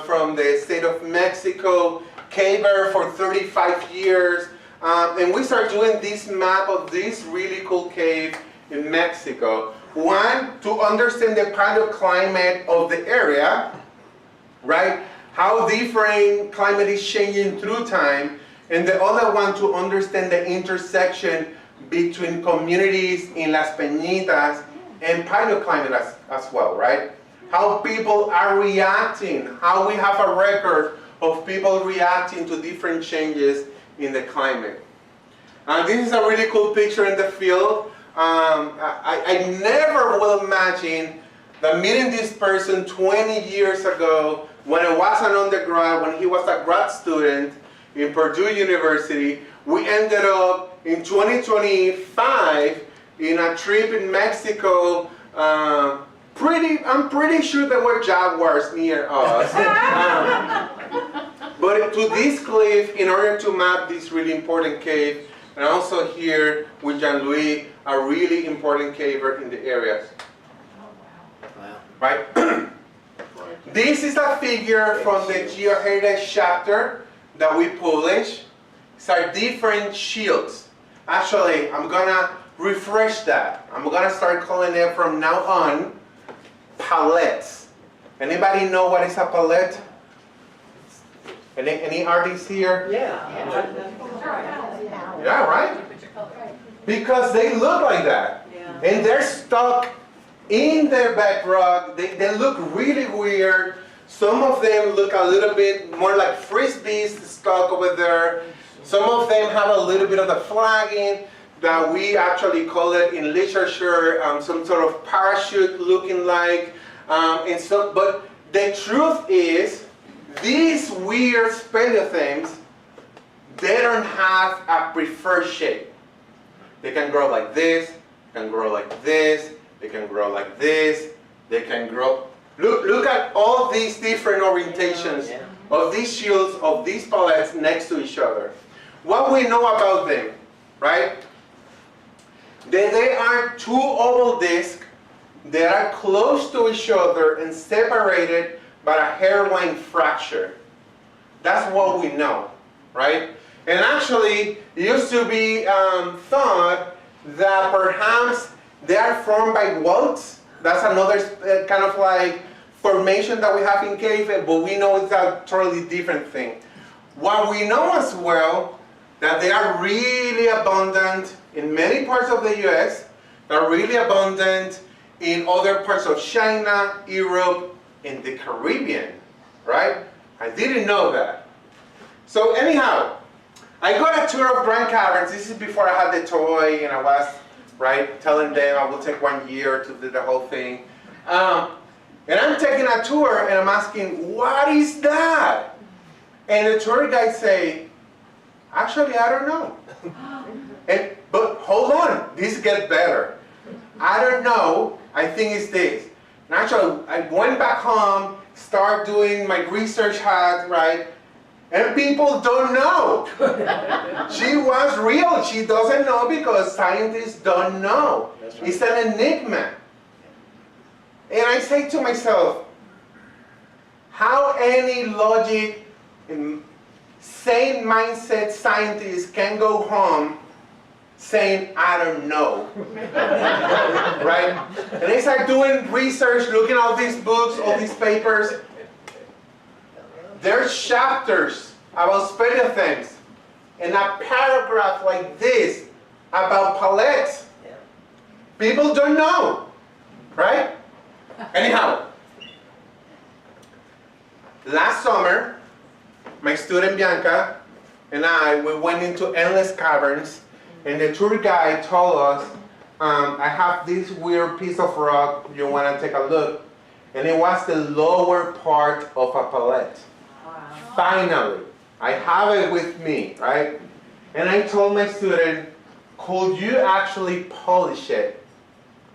from the state of Mexico, caver for 35 years, and we start doing this map of this really cool cave in Mexico. One, to understand the paleoclimate of the area, right? How different climate is changing through time, and the other one to understand the intersection between communities in Las Peñitas and paleoclimate as well, right? How people are reacting, how we have a record of people reacting to different changes in the climate. This is a really cool picture in the field. I never will imagine that meeting this person 20 years ago when I was an undergrad, when he was a grad student in Purdue University. We ended up in 2025 in a trip in Mexico. I'm pretty sure there were jaguars near us. But to this cliff, in order to map this really important cave, and also here with Jean-Louis, a really important caver in the area. Wow. Right? This is a figure from the Geoheritage chapter that we published. These are different shields. Actually, I'm gonna refresh that. I'm gonna start calling it from now on palettes. Anybody know what is a palette? Any artists here? Yeah. Yeah, right? Because they look like that. Yeah. And they're stuck in their bedrock. They look really weird. Some of them look a little bit more like frisbees stuck over there. Some of them have a little bit of the flagging that we actually call it in literature some sort of parachute looking like. But the truth is, these weird speleothems, they don't have a preferred shape. They can grow like this, can grow like this, they can grow like this, they can grow. Look at all these different orientations of these shields, of these palettes next to each other. What we know about them, right? They are two oval discs that are close to each other and separated by a hairline fracture. That's what we know, right? And actually, it used to be thought that perhaps they are formed by welts. That's another kind of like formation that we have in cave, but we know it's a totally different thing. What we know as well, that they are really abundant in many parts of the US, they're really abundant in other parts of China, Europe, in the Caribbean, right? I didn't know that. So anyhow, I got a tour of Grand Caverns. This is before I had the toy and I was, right, telling them I will take 1 year to do the whole thing. And I'm taking a tour and I'm asking, what is that? And the tour guide say, actually, I don't know. But hold on, this gets better. I don't know, I think it's this. And actually, I went back home, start doing my research hat, right? And people don't know. She was real, she doesn't know because scientists don't know. That's right. It's an enigma. And I say to myself, how any logic, sane mindset scientist can go home saying, I don't know, right? And they start doing research, looking at all these books, all these papers. There's chapters about speleothems and a paragraph like this about palettes. People don't know, right? Anyhow, last summer, my student Bianca and we went into endless caverns, and the tour guide told us, I have this weird piece of rock, you want to take a look? And it was the lower part of a palette. Wow. Finally, I have it with me, right? And I told my student, could you actually polish it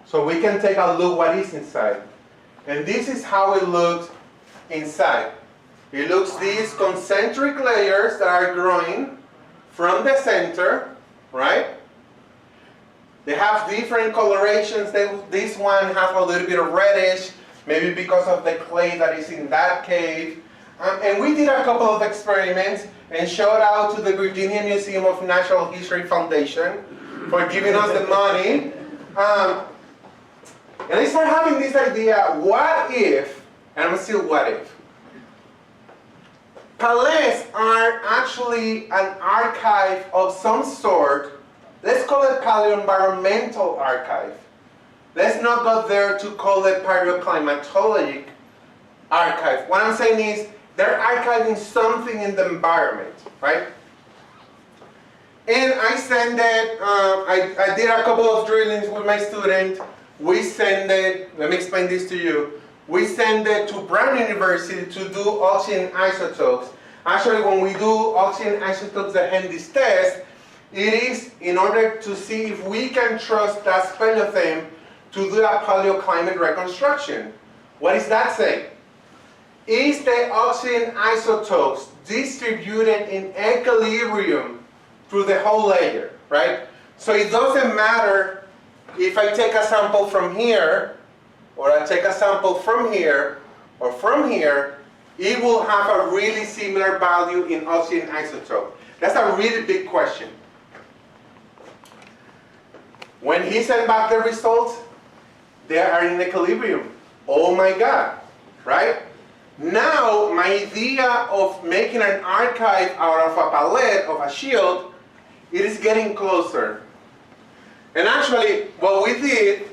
so we can take a look what is inside? And this is how it looks inside. It looks these concentric layers that are growing from the center, right? They have different colorations. This one has a little bit of reddish, maybe because of the clay that is in that cave. And we did a couple of experiments, and shout out to the Virginia Museum of Natural History Foundation for giving us the money. And I started having this idea, what if, and I'm still what if, palettes are actually an archive of some sort. Let's call it paleoenvironmental archive. Let's not go there to call it paleoclimatologic archive. What I'm saying is, they're archiving something in the environment, right? And I send it, I did a couple of drillings with my student. We send it, let me explain this to you. We send it to Brown University to do oxygen isotopes. Actually, when we do oxygen isotopes that hand this test, it is in order to see if we can trust that speleothem to do a paleoclimate reconstruction. What does that say? Is the oxygen isotopes distributed in equilibrium through the whole layer, right? So it doesn't matter if I take a sample from here, or I take a sample from here, or from here, it will have a really similar value in oxygen isotope. That's a really big question. When he sent back the results, they are in equilibrium. Oh my God, right? Now, my idea of making an archive out of a palette, of a shield, it is getting closer. And actually, what we did,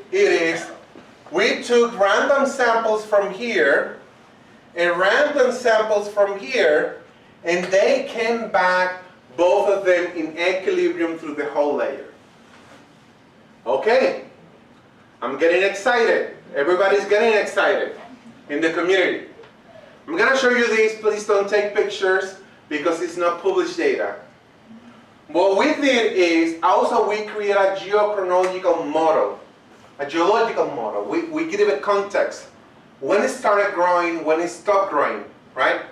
we took random samples from here, and random samples from here, and they came back, both of them in equilibrium through the whole layer. Okay, I'm getting excited. Everybody's getting excited in the community. I'm gonna show you this. Please don't take pictures because it's not published data. What we did is also we create a geochronological model, a geological model. We give it context. When it started growing, when it stopped growing, right?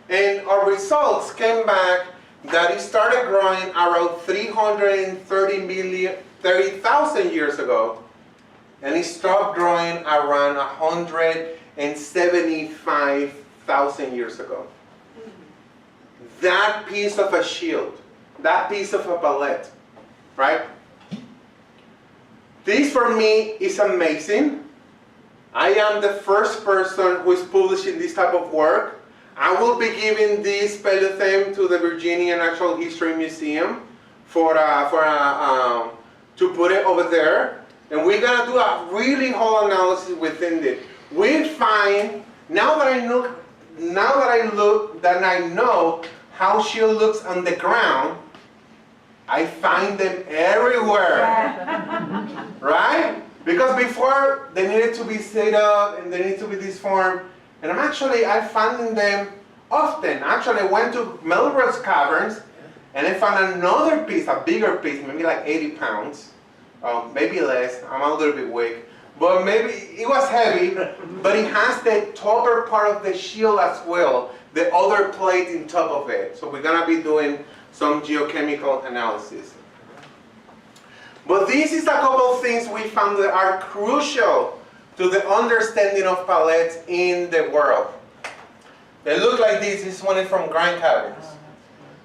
And our results came back that it started growing around 330,000 years ago, and it stopped growing around 175,000 years ago. That piece of a shield, that piece of a palette, right? This for me is amazing. I am the first person who is publishing this type of work. I will be giving this speleothem to the Virginia Natural History Museum to put it over there. And we're gonna do a really whole analysis within it. We find, now that I know how shield looks on the ground, I find them everywhere, right? Because before they needed to be set up and they need to be disformed, and I found them often. Actually, I went to Melrose Caverns and I found another piece, a bigger piece, maybe like 80 pounds, maybe less. I'm a little bit weak, but maybe it was heavy. But it has the topper part of the shield as well, the other plate in top of it. So we're gonna be doing some geochemical analysis. But this is a couple of things we found that are crucial to the understanding of palettes in the world. They look like this. This one is from Grand Caverns.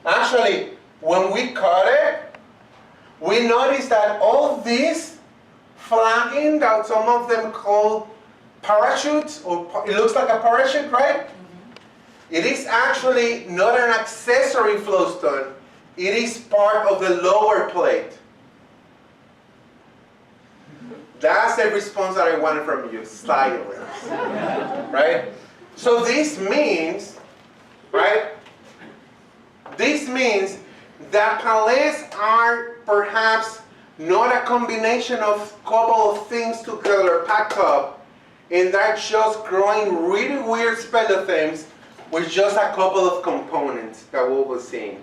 Actually, when we cut it, we noticed that all this flagging that some of them call parachutes, or it looks like a parachute, right? It is actually not an accessory flowstone. It is part of the lower plate. That's the response that I wanted from you, silence, right? So this means, right? This means that palettes are perhaps not a combination of a couple of things together packed up, and that's just growing really weird speleothems with just a couple of components that we will see.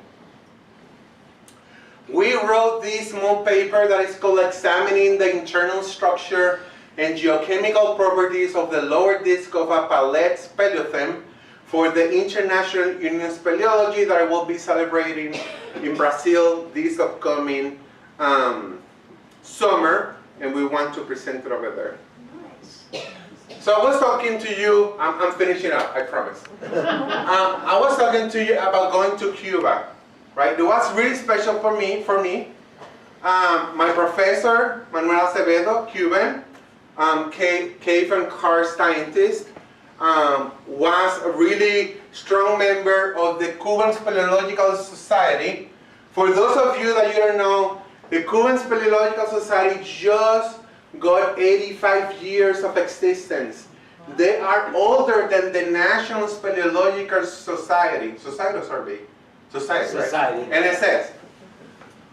We wrote this small paper that is called Examining the Internal Structure and Geochemical Properties of the Lower Disc of a Palette Speleothem for the International Union of Speleology that I will be celebrating in Brazil this upcoming summer, and we want to present it over there. So I was talking to you, I'm finishing up, I promise. I was talking to you about going to Cuba, right? It was really special for me. My professor, Manuel Acevedo, Cuban, cave and karst scientist, was a really strong member of the Cuban Speleological Society. For those of you that you don't know, the Cuban Speleological Society just got 85 years of existence. They are older than the National Speleological Society. Society, right? NSS.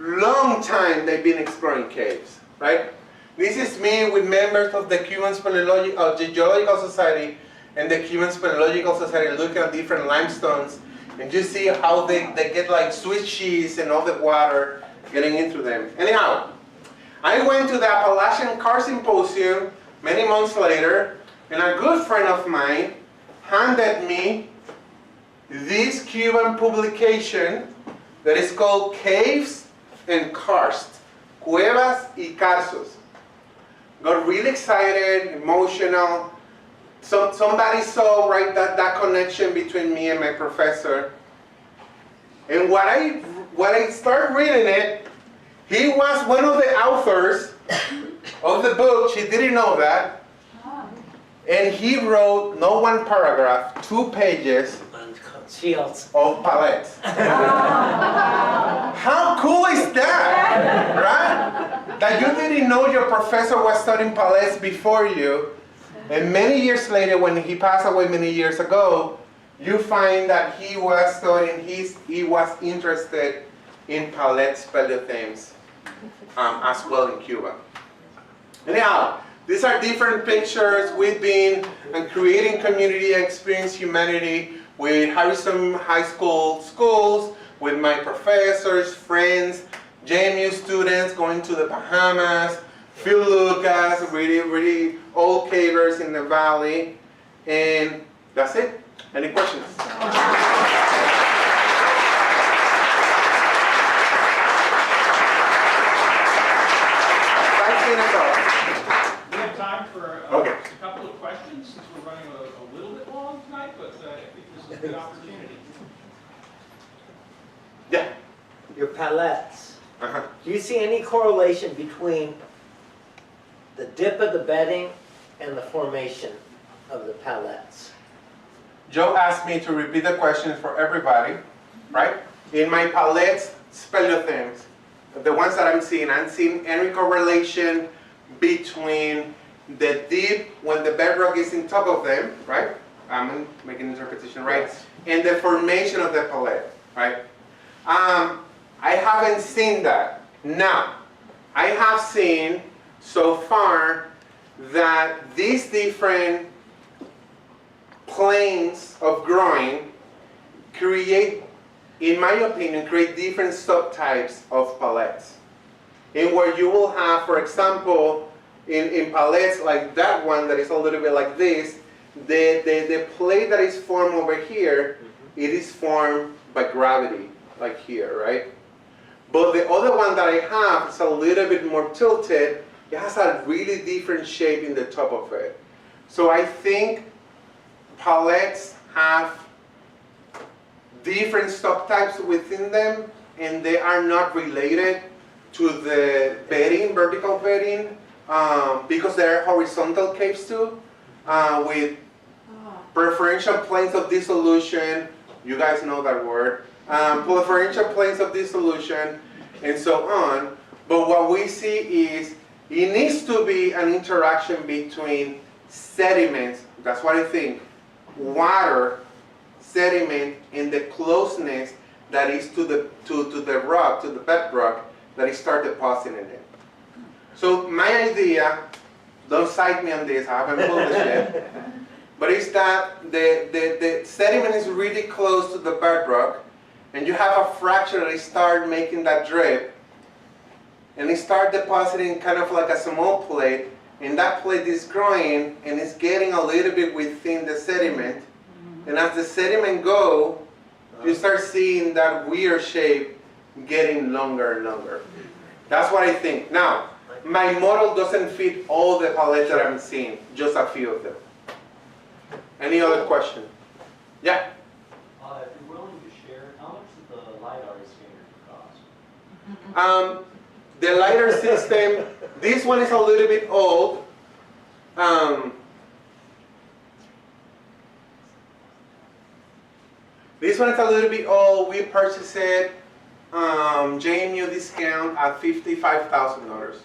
long time they've been exploring caves, right? This is me with members of the Cuban Geological Society and the Cuban Speleological Society looking at different limestones, and you see how they get like Swiss cheese and all the water getting into them. Anyhow, I went to the Appalachian Car Symposium many months later, and a good friend of mine handed me this Cuban publication that is called Caves and Karst, Cuevas y Karstos. Got really excited, emotional. So somebody saw right that connection between me and my professor. And when I started reading it, he was one of the authors of the book. She didn't know that. And he wrote, no one paragraph, 2 pages of palettes. How cool is that, right? That you didn't know your professor was studying palettes before you, and many years later, when he passed away many years ago, you find that he was studying, he was interested in palette speleothems as well in Cuba. Anyhow, these are different pictures. We've been creating community and experience humanity with Harrison High School schools, with my professors, friends, JMU students going to the Bahamas, Phil Lucas, really old cavers in the valley, and that's it. Any questions? 5 minutes off. We have time for Okay. a couple of questions, since we're running a little bit long tonight, but I think this is a good opportunity. Yeah. Your palettes. Uh-huh. Do you see any correlation between the dip of the bedding and the formation of the palettes? Joe asked me to repeat the question for everybody, right? In my palettes, speleothems, the ones that I'm seeing any correlation between the dip when the bedrock is in top of them, right? I'm making an interpretation, right? And the formation of the palette, right? I haven't seen that. Now, I have seen so far that these different planes of growing create, in my opinion, create different subtypes of palettes. And where you will have, for example, in palettes like that one that is a little bit like this, the plate that is formed over here, it is formed by gravity, like here, right? But the other one that I have is a little bit more tilted. It has a really different shape in the top of it. So I think palettes have different subtypes within them, and they are not related to the bedding, vertical bedding, because they're horizontal caves too, with preferential planes of dissolution. You guys know that word. Preferential planes of dissolution, and so on. But what we see is it needs to be an interaction between sediments, that's what I think, water, sediment, and the closeness that is to the rock, to the bedrock, that it start depositing it. So my idea, don't cite me on this, I haven't published it, but it's that the sediment is really close to the bedrock, and you have a fracture that start making that drip, and it start depositing kind of like a small plate, and that plate is growing and it's getting a little bit within the sediment, and as the sediment go, you start seeing that weird shape getting longer and longer. That's what I think. Now, my model doesn't fit all the palettes that I'm seeing, just a few of them. Any other question? Yeah? If you're willing to share, how much did the LiDAR scanner cost? The LiDAR system, this one is a little bit old. This one is a little bit old. We purchased it, JMU discount at $55,000.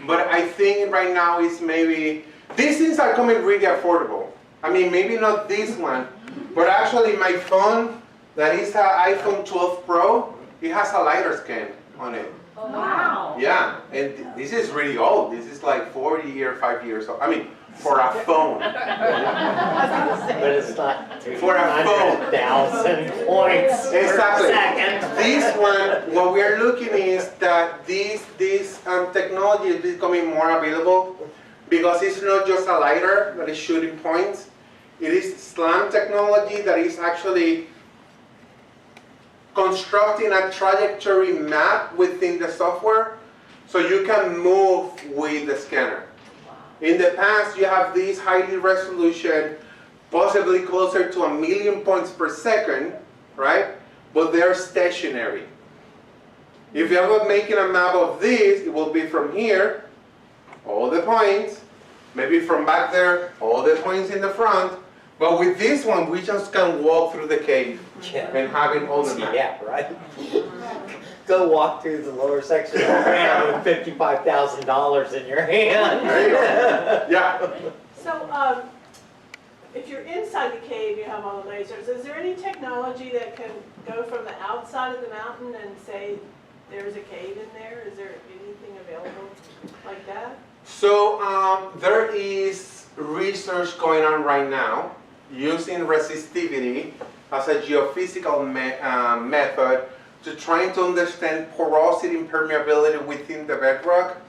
But I think right now it's maybe, these things are coming really affordable. I mean, maybe not this one, but actually my phone, that is an iPhone 12 Pro, it has a LiDAR scan on it. Wow. Yeah, and this is really old. This is like 40 or 5 years old. I mean, for a phone. But it's not For a phone. 300,000 points Exactly. per second. This one, what we are looking is that this technology is becoming more available because it's not just a LiDAR that is shooting points. It is SLAM technology that is actually constructing a trajectory map within the software so you can move with the scanner. In the past, you have these highly resolution, possibly closer to 1 million points per second, right? But they're stationary. If you ever making a map of this, it will be from here, all the points, maybe from back there, all the points in the front. But with this one, we just can walk through the cave and having all the map. Yeah, right? Go walk through the lower section of the ground with $55,000 in your hand. There you go. Yeah. So, if you're inside the cave, you have all the lasers. Is there any technology that can go from the outside of the mountain and say there's a cave in there? Is there anything available like that? So there is research going on right now using resistivity as a geophysical method to trying to understand porosity and permeability within the bedrock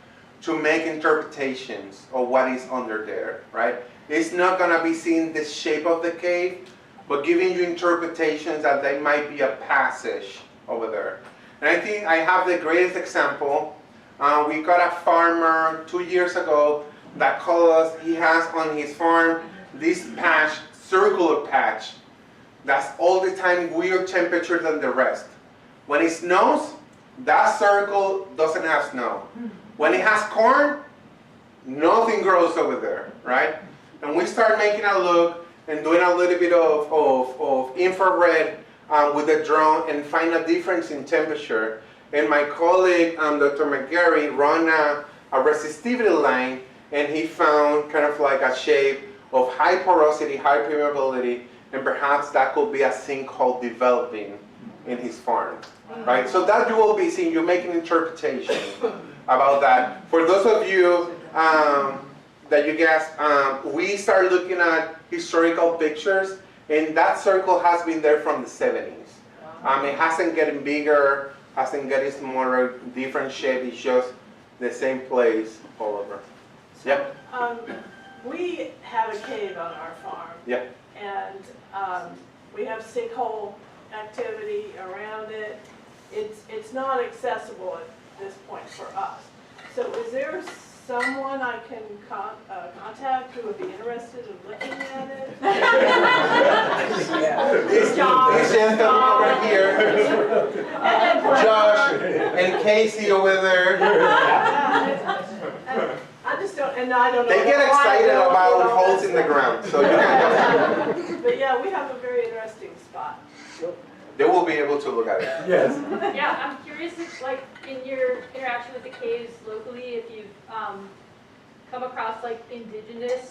to make interpretations of what is under there, right? It's not gonna be seeing the shape of the cave, but giving you interpretations that there might be a passage over there. And I think I have the greatest example. We got a farmer 2 years ago that called us. He has on his farm this patch, circular patch, that's all the time weird temperature than the rest. When it snows, that circle doesn't have snow. When it has corn, nothing grows over there, right? And we start making a look and doing a little bit of infrared with the drone and find a difference in temperature. And my colleague, Dr. McGarry, ran a resistivity line, and he found kind of like a shape of high porosity, high permeability, and perhaps that could be a sinkhole developing in his farm, right? So that you will be seeing, you're making interpretation about that. For those of you that you guessed, we start looking at historical pictures, and that circle has been there from the 70s. It hasn't getting bigger, hasn't getting smaller, different shape, it's just the same place all over. So, Yeah. We have a cave on our farm. Yeah. And we have sinkhole activity around it. It's not accessible at this point for us. So is there someone I can contact who would be interested in looking at it? This gentleman over here, Josh, and Casey over there. I just don't, and I don't know. They get excited about holes in the ground, so you can But yeah, we have a very interesting spot. they will be able to look at it. Yes. Yeah, I'm curious if, like, in your interaction with the caves locally, if you've come across, like, indigenous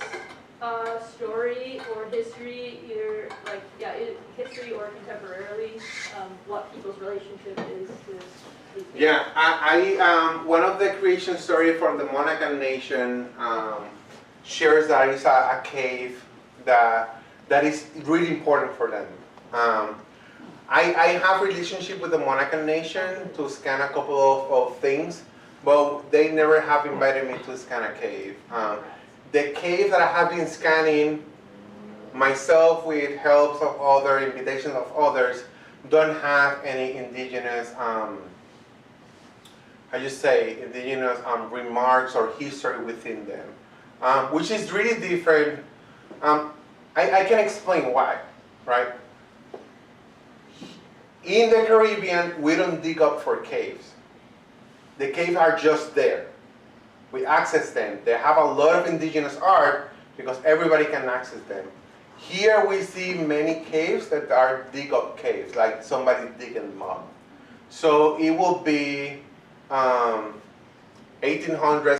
story or history, either, like, history or contemporarily, what people's relationship is to these caves. Yeah, I one of the creation story from the Monacan Nation shares that it's a cave that is really important for them. I have a relationship with the Monacan Nation to scan a couple of things, but they never have invited me to scan a cave. The cave that I have been scanning myself with helps of other invitations of others don't have any indigenous indigenous remarks or history within them, which is really different. I can explain why, right? In the Caribbean, we don't dig up for caves. The caves are just there. We access them. They have a lot of indigenous art because everybody can access them. Here we see many caves that are dig up caves, like somebody digging them up. So it will be 1800s,